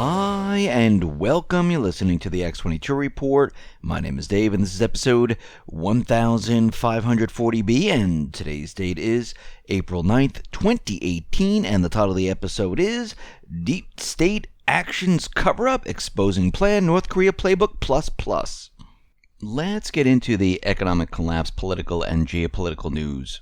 Hi, and welcome. You're listening to the X22 Report. My name is Dave, and this is episode 1540B, and today's date is April 9th, 2018, and the title of the episode is Deep State Actions Coverup, Exposing Planned North Korea Playbook ++. Let's get into the economic collapse, political, and geopolitical news.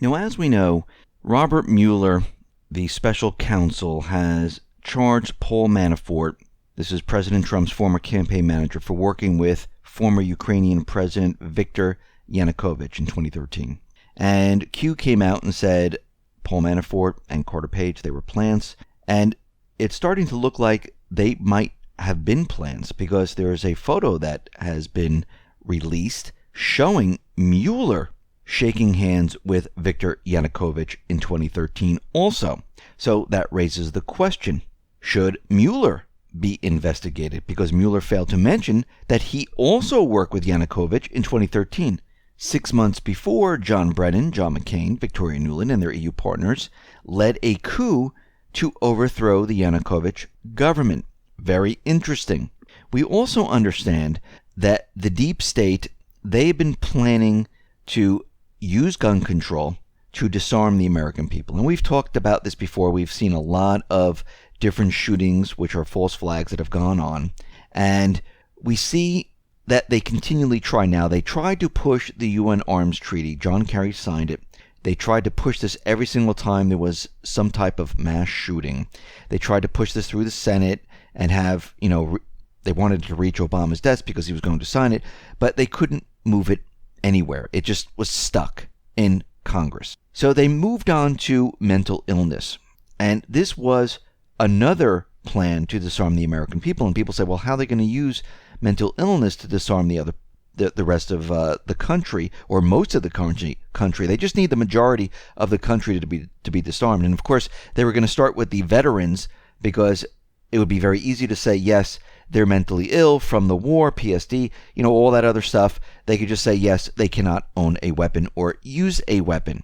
Now, as we know, Robert Mueller, the special counsel, has charged Paul Manafort, this is President Trump's former campaign manager, for working with former Ukrainian President Viktor Yanukovych in 2013. And Q came out and said Paul Manafort and Carter Page, they were plants. And it's starting to look like they might have been plants, because there is a photo that has been released showing Mueller shaking hands with Viktor Yanukovych in 2013 also. So that raises the question, should Mueller be investigated? Because Mueller failed to mention that he also worked with Yanukovych in 2013. 6 months before, John McCain, Victoria Nuland, and their EU partners led a coup to overthrow the Yanukovych government. Very interesting. We also understand that the deep state, they've been planning to use gun control to disarm the American people. And we've talked about this before. We've seen a lot of different shootings, which are false flags that have gone on. And we see that they continually try now. They tried to push the UN Arms Treaty. John Kerry signed it. They tried to push this every single time there was some type of mass shooting. They tried to push this through the Senate and have, they wanted to reach Obama's desk because he was going to sign it, but they couldn't move it anywhere. It just was stuck in Congress. So they moved on to mental illness. And this was another plan to disarm the American people. And people say, well, how are they going to use mental illness to disarm the rest of the country, or most of the country? They just need the majority of the country to be disarmed. And of course, they were going to start with the veterans, because it would be very easy to say, yes, they're mentally ill from the war, PSD, all that other stuff. They could just say, yes, they cannot own a weapon or use a weapon.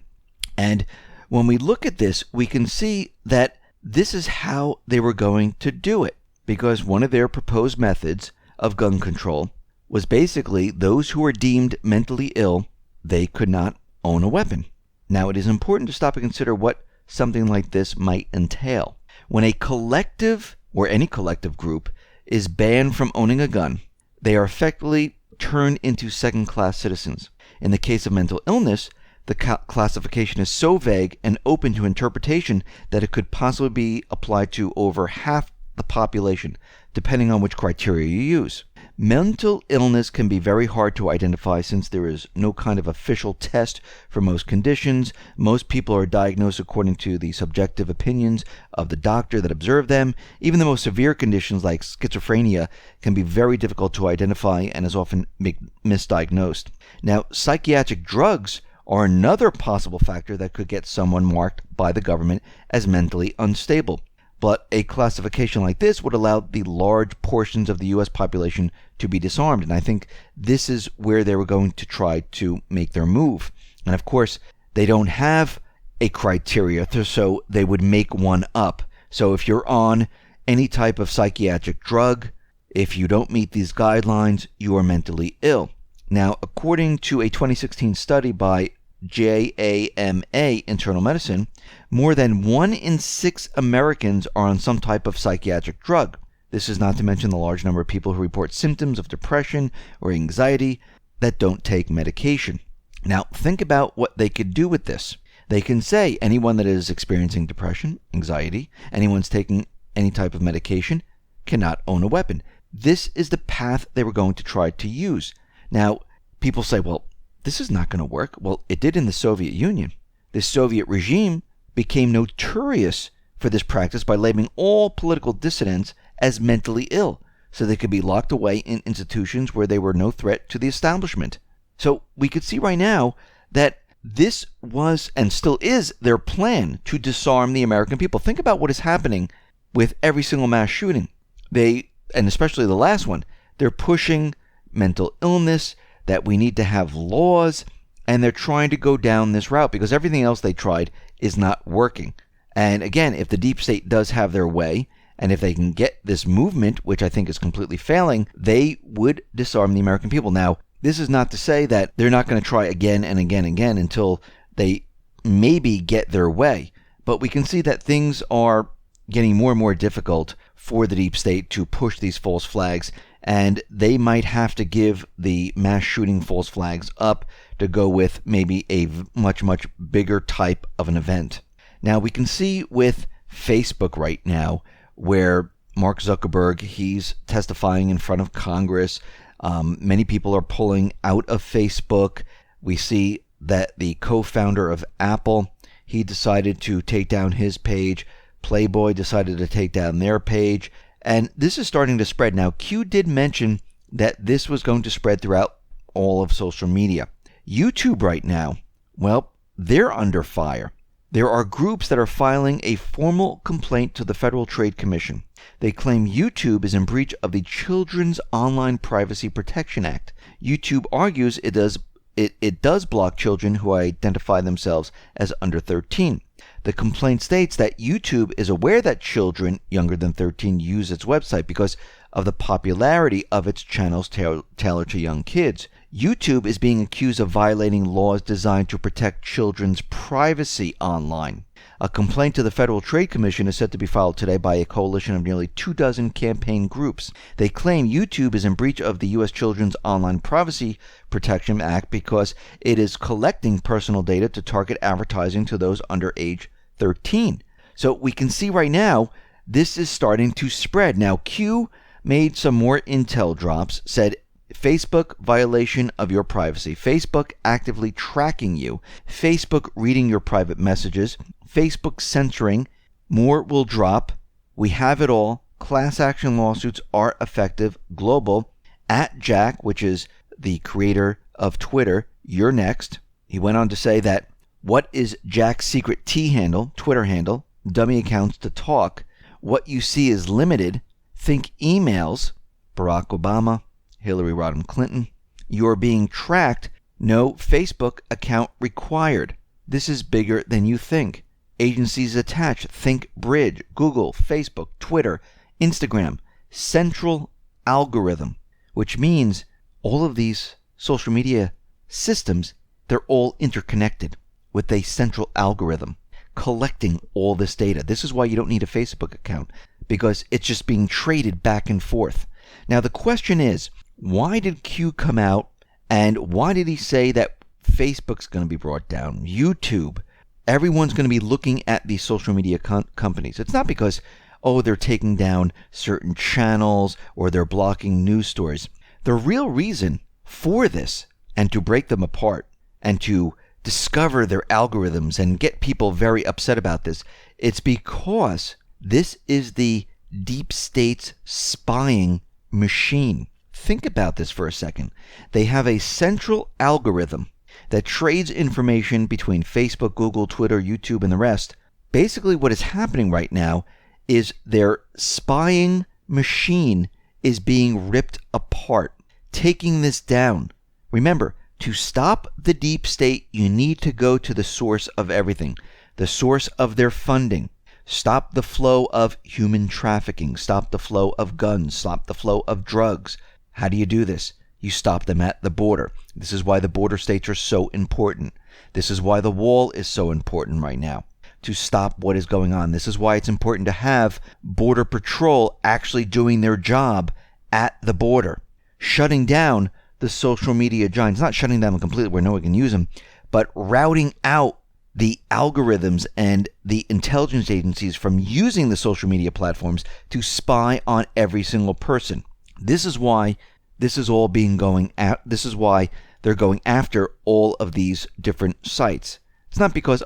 And when we look at this, we can see that this is how they were going to do it, because one of their proposed methods of gun control was basically those who were deemed mentally ill, they could not own a weapon. Now, it is important to stop and consider what something like this might entail. When a collective, or any collective group, is banned from owning a gun, they are effectively turned into second-class citizens. In the case of mental illness, the classification is so vague and open to interpretation that it could possibly be applied to over half the population, depending on which criteria you use. Mental illness can be very hard to identify, since there is no kind of official test for most conditions. Most people are diagnosed according to the subjective opinions of the doctor that observed them. Even the most severe conditions like schizophrenia can be very difficult to identify and is often misdiagnosed. Now, psychiatric drugs are another possible factor that could get someone marked by the government as mentally unstable. But a classification like this would allow the large portions of the U.S. population to be disarmed. And I think this is where they were going to try to make their move. And of course, they don't have a criteria, so they would make one up. So if you're on any type of psychiatric drug, if you don't meet these guidelines, you are mentally ill. Now, according to a 2016 study by JAMA Internal Medicine, more than 1 in 6 Americans are on some type of psychiatric drug. This is not to mention the large number of people who report symptoms of depression or anxiety that don't take medication. Now, think about what they could do with this. They can say anyone that is experiencing depression, anxiety, anyone's taking any type of medication cannot own a weapon. This is the path they were going to try to use. Now, people say, well, this is not going to work. Well, it did in the Soviet Union. The Soviet regime became notorious for this practice by labeling all political dissidents as mentally ill, so they could be locked away in institutions where they were no threat to the establishment. So we could see right now that this was and still is their plan to disarm the American people. Think about what is happening with every single mass shooting. And especially the last one, they're pushing mental illness, that we need to have laws, and they're trying to go down this route because everything else they tried is not working. And again, if the deep state does have their way And if they can get this movement, which I think is completely failing, they would disarm the American people. Now, this is not to say that they're not going to try again and again and again until they maybe get their way. But we can see that things are getting more and more difficult for the deep state to push these false flags, and they might have to give the mass shooting false flags up to go with maybe a much, much bigger type of an event. Now, we can see with Facebook right now, where Mark Zuckerberg, he's testifying in front of Congress. Many people are pulling out of Facebook. We see that the co-founder of Apple, he decided to take down his page. Playboy decided to take down their page. And this is starting to spread. Now, Q did mention that this was going to spread throughout all of social media. YouTube right now, well, they're under fire. There are groups that are filing a formal complaint to the Federal Trade Commission. They claim YouTube is in breach of the Children's Online Privacy Protection Act. YouTube argues it does block children who identify themselves as under 13. The complaint states that YouTube is aware that children younger than 13 use its website because of the popularity of its channels tailored to young kids. YouTube is being accused of violating laws designed to protect children's privacy online. A complaint to the Federal Trade Commission is set to be filed today by a coalition of nearly 24 campaign groups. They claim YouTube is in breach of the U.S. Children's Online Privacy Protection Act because it is collecting personal data to target advertising to those under age 13. So we can see right now, this is starting to spread. Now, Q made some more intel drops, said Facebook violation of your privacy, Facebook actively tracking you, Facebook reading your private messages, Facebook censoring. More will drop. We have it all. Class action lawsuits are effective. Global. At Jack, which is the creator of Twitter, you're next. He went on to say that what is Jack's secret T handle, Twitter handle, dummy accounts to talk. What you see is limited. Think emails. Barack Obama, Hillary Rodham Clinton. You're being tracked. No Facebook account required. This is bigger than you think. Agencies attached. Think Bridge, Google, Facebook, Twitter, Instagram. Central algorithm, which means all of these social media systems, they're all interconnected with a central algorithm collecting all this data. This is why you don't need a Facebook account, because it's just being traded back and forth. Now, the question is, why did Q come out and why did he say that Facebook's going to be brought down? YouTube, everyone's going to be looking at these social media companies. It's not because, they're taking down certain channels or they're blocking news stories. The real reason for this, and to break them apart and to discover their algorithms and get people very upset about this, it's because this is the deep state's spying machine. Think about this for a second. They have a central algorithm that trades information between Facebook, Google, Twitter, YouTube, and the rest. Basically, what is happening right now is their spying machine is being ripped apart, taking this down. Remember, to stop the deep state, you need to go to the source of everything, the source of their funding. Stop the flow of human trafficking, stop the flow of guns, stop the flow of drugs. How do you do this? You stop them at the border. This is why the border states are so important. This is why the wall is so important right now, to stop what is going on. This is why it's important to have Border Patrol actually doing their job at the border, shutting down the social media giants, not shutting them completely where no one can use them, but routing out the algorithms and the intelligence agencies from using the social media platforms to spy on every single person. This is why this is all being going at. This is why they're going after all of these different sites. It's not because,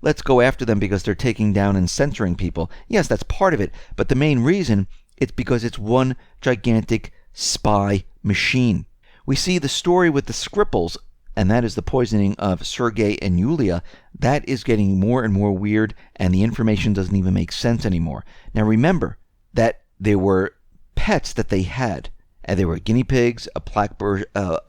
let's go after them because they're taking down and censoring people. Yes, that's part of it. But the main reason, it's because it's one gigantic spy machine. We see the story with the Skripals, and that is the poisoning of Sergei and Yulia. That is getting more and more weird, and the information doesn't even make sense anymore. Now remember that there were pets that they had, and they were guinea pigs, a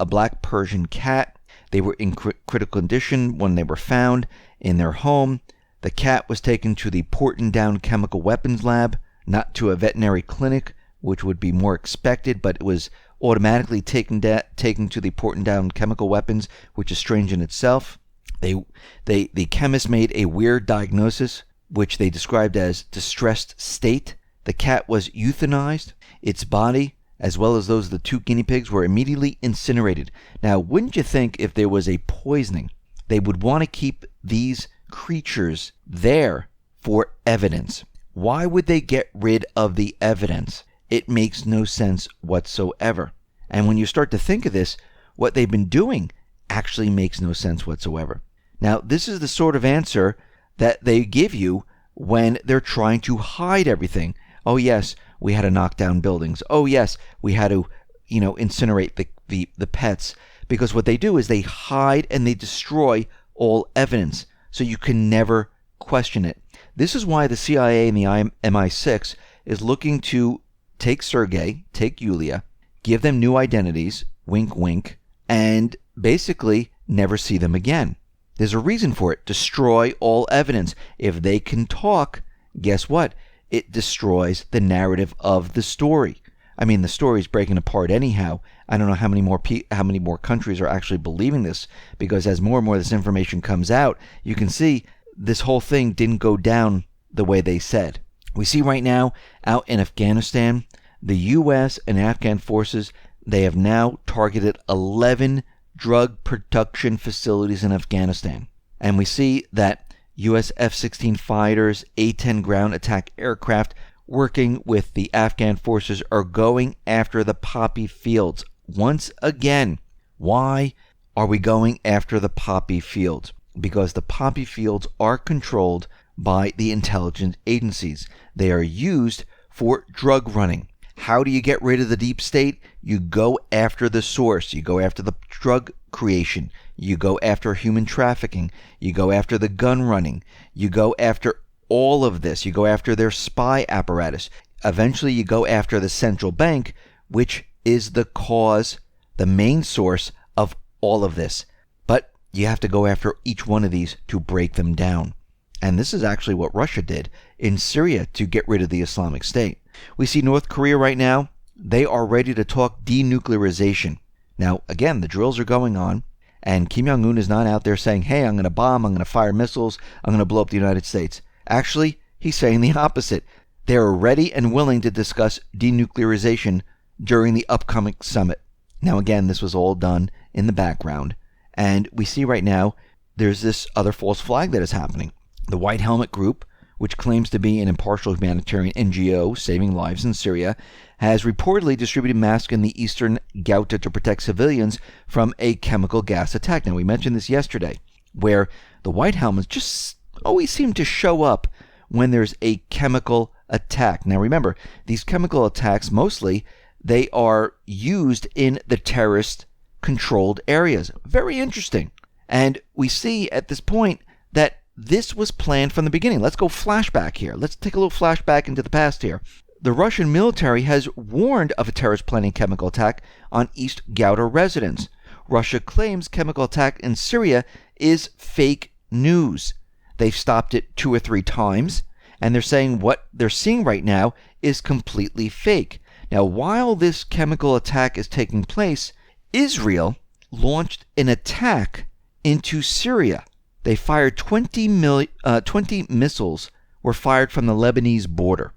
black Persian cat. They were in critical condition when they were found in their home. The cat was taken to the Porton Down Chemical Weapons Lab. not to a veterinary clinic, which would be more expected, but it was automatically taken to the port and down chemical weapons, which is strange in itself. The chemist made a weird diagnosis, which they described as distressed state. The cat was euthanized. Its body, as well as those of the 2 guinea pigs, were immediately incinerated. Now, wouldn't you think if there was a poisoning, they would want to keep these creatures there for evidence? Why would they get rid of the evidence? It makes no sense whatsoever. And when you start to think of this, what they've been doing actually makes no sense whatsoever. Now, this is the sort of answer that they give you when they're trying to hide everything. Oh, yes, we had to knock down buildings. Oh, yes, we had to, incinerate the pets. Because what they do is they hide and they destroy all evidence, so you can never question it. This is why the CIA and the MI6 is looking to take Sergei, take Yulia, give them new identities, wink, wink, and basically never see them again. There's a reason for it. Destroy all evidence. If they can talk, guess what? It destroys the narrative of the story. I mean, the story's breaking apart anyhow. I don't know how many more countries are actually believing this, because as more and more of this information comes out, you can see this whole thing didn't go down the way they said. We see right now out in Afghanistan, the U.S. and Afghan forces, they have now targeted 11 drug production facilities in Afghanistan. And we see that U.S. F-16 fighters, A-10 ground attack aircraft working with the Afghan forces are going after the poppy fields. Once again, why are we going after the poppy fields? Because the poppy fields are controlled by the intelligence agencies. They are used for drug running. How do you get rid of the deep state? You go after the source. You go after the drug creation. You go after human trafficking. You go after the gun running. You go after all of this. You go after their spy apparatus. Eventually, you go after the central bank, which is the cause, the main source of all of this. But you have to go after each one of these to break them down. And this is actually what Russia did in Syria to get rid of the Islamic State. We see North Korea right now. They are ready to talk denuclearization. Now, again, the drills are going on, and Kim Jong-un is not out there saying, hey, I'm going to bomb, I'm going to fire missiles, I'm going to blow up the United States. Actually, he's saying the opposite. They are ready and willing to discuss denuclearization during the upcoming summit. Now, again, this was all done in the background, and we see right now there's this other false flag that is happening. The White Helmet Group, which claims to be an impartial humanitarian NGO saving lives in Syria, has reportedly distributed masks in the eastern Ghouta to protect civilians from a chemical gas attack. Now, we mentioned this yesterday, where the White Helmets just always seem to show up when there's a chemical attack. Now, remember, these chemical attacks, mostly, they are used in the terrorist-controlled areas. Very interesting. And we see at this point that this was planned from the beginning. Let's go flashback here. Let's take a little flashback into the past here. The Russian military has warned of a terrorist planning chemical attack on East Ghouta residents. Russia claims chemical attack in Syria is fake news. They've stopped it 2 or 3 times, and they're saying what they're seeing right now is completely fake. Now, while this chemical attack is taking place, Israel launched an attack into Syria. They fired 20 missiles were fired from the Lebanese border.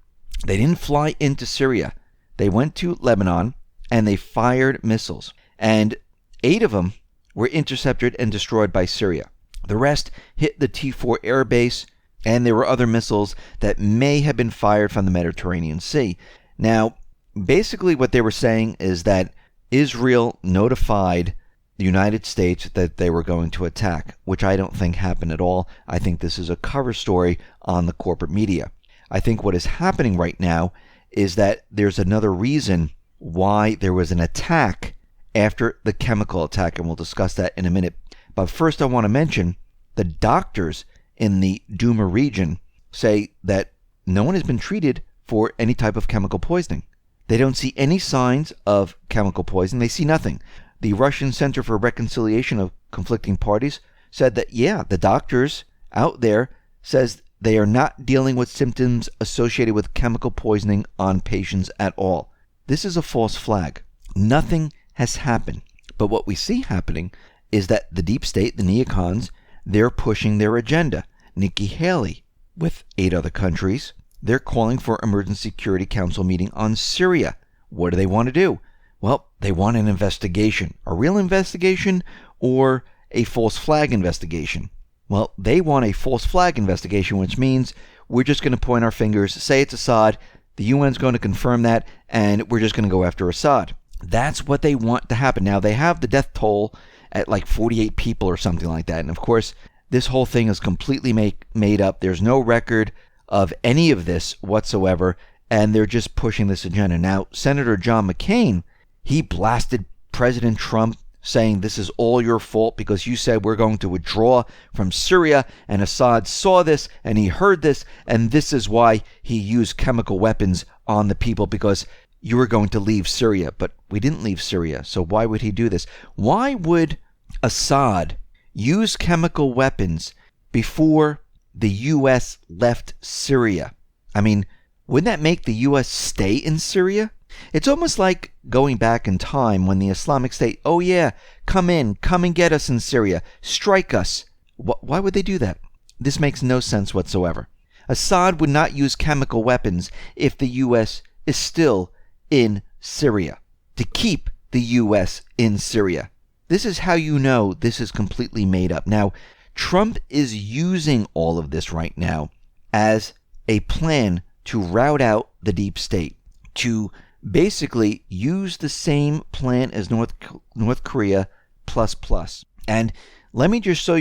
They didn't fly into Syria. They went to Lebanon and they fired missiles. And 8 of them were intercepted and destroyed by Syria. The rest hit the T4 air base, and there were other missiles that may have been fired from the Mediterranean Sea. Now, basically what they were saying is that Israel notified the United States that they were going to attack, which I don't think happened at all. I think this is a cover story on the corporate media. I think what is happening right now is that there's another reason why there was an attack after the chemical attack, and we'll discuss that in a minute. But first I want to mention the doctors in the Duma region say that no one has been treated for any type of chemical poisoning. They don't see any signs of chemical poisoning. They see nothing. The Russian Center for Reconciliation of Conflicting Parties said that, yeah, the doctors out there says they are not dealing with symptoms associated with chemical poisoning on patients at all. This is a false flag. Nothing has happened. But what we see happening is that the deep state, the neocons, they're pushing their agenda. Nikki Haley, with 8 other countries, they're calling for Emergency Security Council meeting on Syria. What do they want to do? Well, they want an investigation. A real investigation or a false flag investigation? Well, they want a false flag investigation, which means we're just going to point our fingers, say it's Assad, the UN's going to confirm that, and we're just going to go after Assad. That's what they want to happen. Now, they have the death toll at like 48 people or something like that. And of course, this whole thing is completely made up. There's no record of any of this whatsoever, and they're just pushing this agenda. Now, Senator John McCain, he blasted President Trump, saying this is all your fault because you said we're going to withdraw from Syria, and Assad saw this and he heard this, and this is why he used chemical weapons on the people, because you were going to leave Syria. But we didn't leave Syria, so why would he do this? Why would Assad use chemical weapons before the U.S. left Syria? I mean, wouldn't that make the U.S. stay in Syria? It's almost like going back in time when the Islamic State, oh yeah, come and get us in Syria, strike us. Why would they do that? This makes no sense whatsoever. Assad would not use chemical weapons if the U.S. is still in Syria, to keep the U.S. in Syria. This is how you know this is completely made up. Now, Trump is using all of this right now as a plan to rout out the deep state, to basically use the same plan as North Korea plus. And let me just show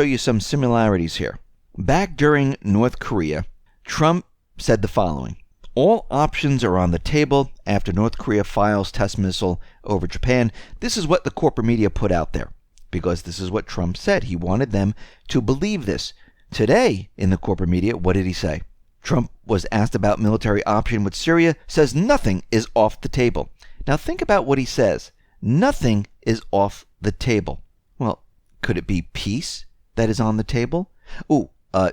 you some similarities here. Back during North Korea, Trump said the following: all options are on the table after North Korea files test missile over Japan. This is what the corporate media put out there, because this is what Trump said. He wanted them to believe this. Today, in the corporate media, what did he say? Trump was asked about military option with Syria, says nothing is off the table. Now think about what he says. Nothing is off the table. Well, could it be peace that is on the table?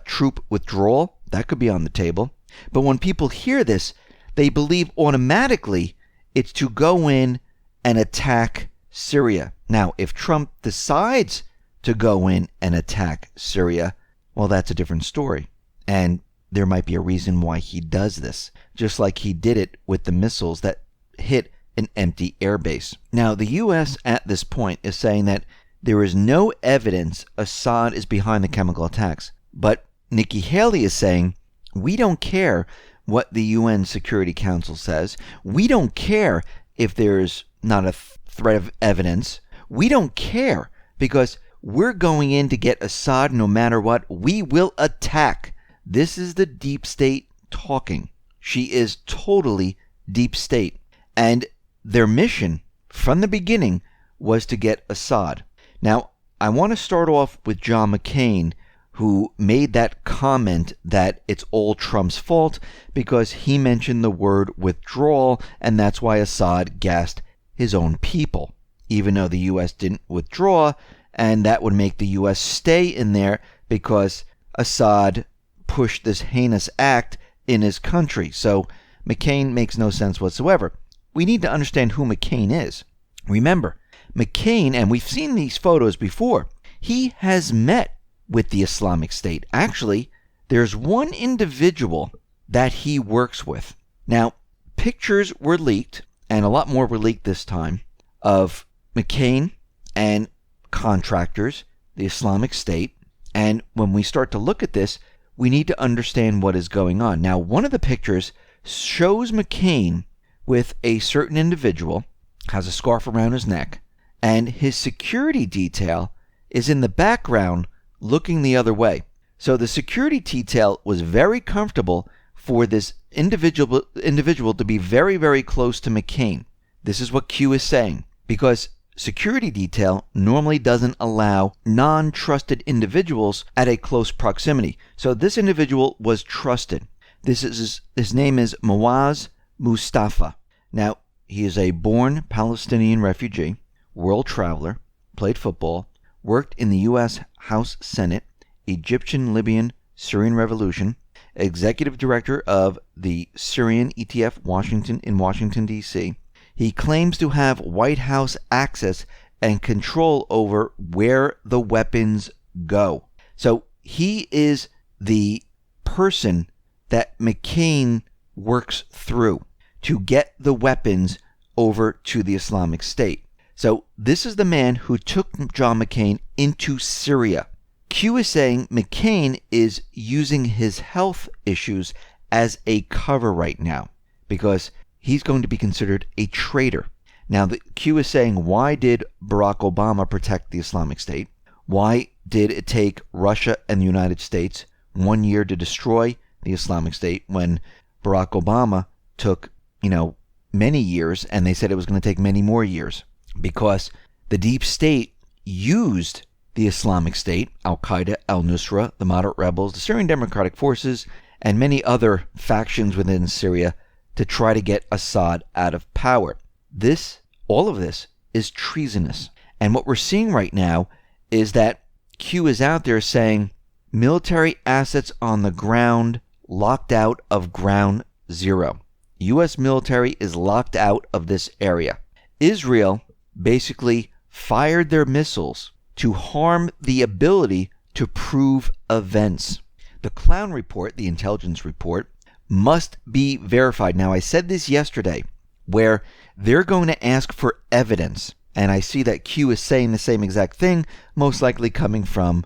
Troop withdrawal, that could be on the table. But when people hear this, they believe automatically it's to go in and attack Syria. Now, if Trump decides to go in and attack Syria, well, that's a different story. And there might be a reason why he does this, just like he did it with the missiles that hit an empty airbase. Now, the U.S. at this point is saying that there is no evidence Assad is behind the chemical attacks. But Nikki Haley is saying, we don't care what the UN Security Council says. We don't care if there's not a threat of evidence. We don't care because we're going in to get Assad no matter what. We will attack. This is the deep state talking. She is totally deep state. And their mission from the beginning was to get Assad. Now, I want to start off with John McCain, who made that comment that it's all Trump's fault because he mentioned the word withdrawal, and that's why Assad gassed his own people, even though the U.S. didn't withdraw, and that would make the U.S. stay in there because Assad pushed this heinous act in his country. So McCain makes no sense whatsoever. We need to understand who McCain is. Remember, McCain, and we've seen these photos before, he has met with the Islamic State. Actually, there's one individual that he works with. Now, pictures were leaked, and a lot more were leaked this time, of McCain and contractors, the Islamic State. And when we start to look at this, we need to understand what is going on. Now, one of the pictures shows McCain with a certain individual, has a scarf around his neck, and his security detail is in the background looking the other way. So the security detail was very comfortable for this individual to be very, very close to McCain. This is what Q is saying, because security detail normally doesn't allow non-trusted individuals at a close proximity. So this individual was trusted. His name is Muaz Mustafa. Now, he is a born Palestinian refugee, world traveler, played football, worked in the U.S. House Senate, Egyptian, Libyan, Syrian Revolution, executive director of the Syrian ETF in Washington, D.C. He claims to have White House access and control over where the weapons go. So he is the person that McCain works through to get the weapons over to the Islamic State. So this is the man who took John McCain into Syria. Q is saying McCain is using his health issues as a cover right now because he's going to be considered a traitor. Now, the Q is saying, why did Barack Obama protect the Islamic State? Why did it take Russia and the United States 1 year to destroy the Islamic State when Barack Obama took, many years, and they said it was going to take many more years? Because the deep state used the Islamic State, Al-Qaeda, Al-Nusra, the moderate rebels, the Syrian Democratic Forces, and many other factions within Syria to try to get Assad out of power. All of this is treasonous. And what we're seeing right now is that Q is out there saying military assets on the ground locked out of ground zero. U.S. military is locked out of this area. Israel basically fired their missiles to harm the ability to prove events. The Clown report, the intelligence report, must be verified. Now, I said this yesterday, where they're going to ask for evidence. And I see that Q is saying the same exact thing, most likely coming from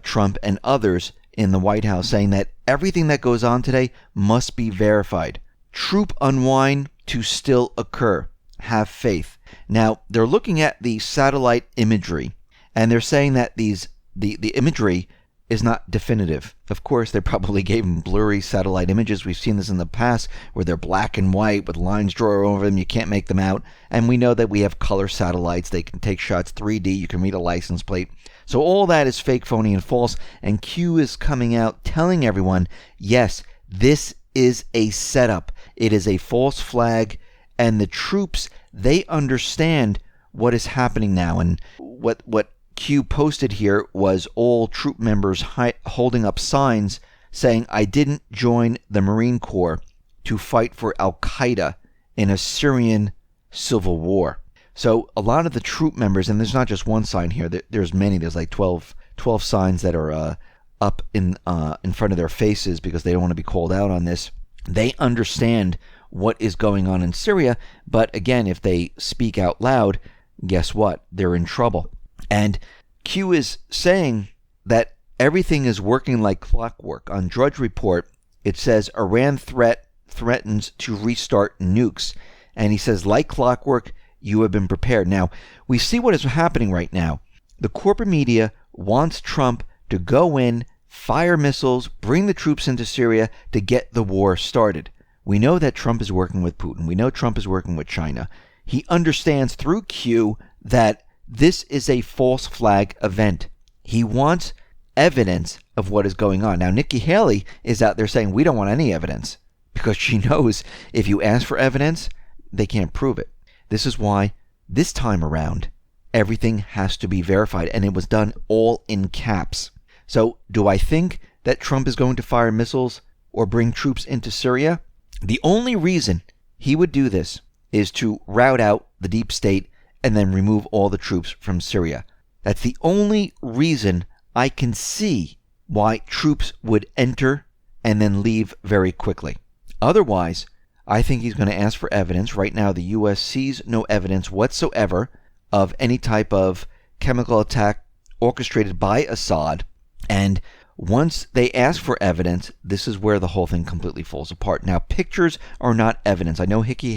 Trump and others in the White House, saying that everything that goes on today must be verified. Troop unwind to still occur. Have faith. Now, they're looking at the satellite imagery, and they're saying that the imagery is not definitive. Of course, they probably gave them blurry satellite images. We've seen this in the past where they're black and white with lines drawn over them. You can't make them out. And we know that we have color satellites. They can take shots 3D. You can read a license plate. So all that is fake, phony, and false. And Q is coming out telling everyone, yes, this is a setup. It is a false flag. And the troops, they understand what is happening now. And what Q posted here was all troop members holding up signs saying, I didn't join the Marine Corps to fight for Al-Qaeda in a Syrian civil war. So a lot of the troop members, and there's not just one sign here, there's many, there's like 12 signs that are up in front of their faces because they don't want to be called out on this. They understand what is going on in Syria, but again, if they speak out loud, guess what? They're in trouble. And Q is saying that everything is working like clockwork. On Drudge Report, it says Iran threatens to restart nukes. And he says, like clockwork, you have been prepared. Now, we see what is happening right now. The corporate media wants Trump to go in, fire missiles, bring the troops into Syria to get the war started. We know that Trump is working with Putin. We know Trump is working with China. He understands through Q that this is a false flag event. He wants evidence of what is going on. Now, Nikki Haley is out there saying we don't want any evidence because she knows if you ask for evidence, they can't prove it. This is why this time around, everything has to be verified, and it was done all in caps. So do I think that Trump is going to fire missiles or bring troops into Syria? The only reason he would do this is to rout out the deep state and then remove all the troops from Syria. That's the only reason I can see why troops would enter and then leave very quickly. Otherwise, I think he's going to ask for evidence. Right now, the U.S. sees no evidence whatsoever of any type of chemical attack orchestrated by Assad. And once they ask for evidence, this is where the whole thing completely falls apart. Now, pictures are not evidence. I know Nikki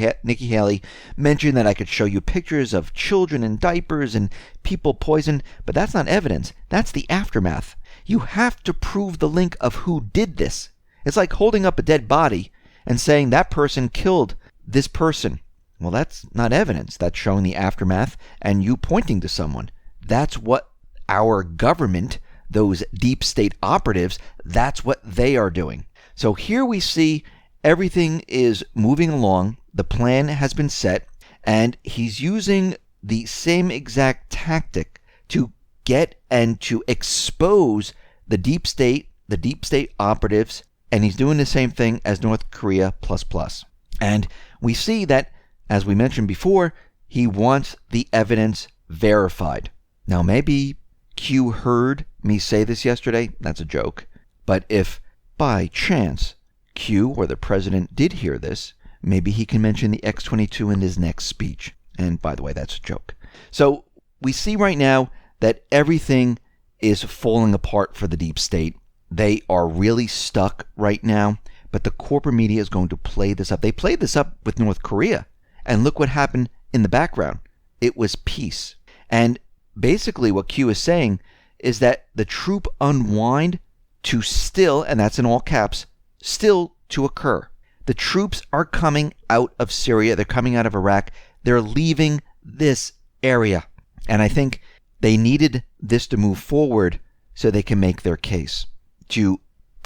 Haley mentioned that I could show you pictures of children in diapers and people poisoned, but that's not evidence. That's the aftermath. You have to prove the link of who did this. It's like holding up a dead body and saying that person killed this person. Well, that's not evidence. That's showing the aftermath and you pointing to someone. That's what our government, those deep state operatives, that's what they are doing. So here we see everything is moving along. The plan has been set, and he's using the same exact tactic to get and to expose the deep state, the deep state operatives, and he's doing the same thing as North Korea plus plus. And we see that, as we mentioned before, he wants the evidence verified. Now, maybe Q heard me say this yesterday. That's a joke. But if, by chance, Q or the president did hear this, maybe he can mention the X-22 in his next speech. And by the way, that's a joke. So we see right now that everything is falling apart for the deep state. They are really stuck right now, but the corporate media is going to play this up. They played this up with North Korea, and look what happened in the background. It was peace. And basically what Q is saying is that the troop unwind to still, and that's in all caps, still to occur. The troops are coming out of Syria. They're coming out of Iraq. They're leaving this area. And I think they needed this to move forward so they can make their case to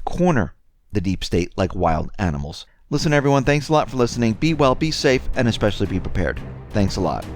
corner the deep state like wild animals. Listen, everyone, thanks a lot for listening. Be well, be safe, and especially be prepared. Thanks a lot.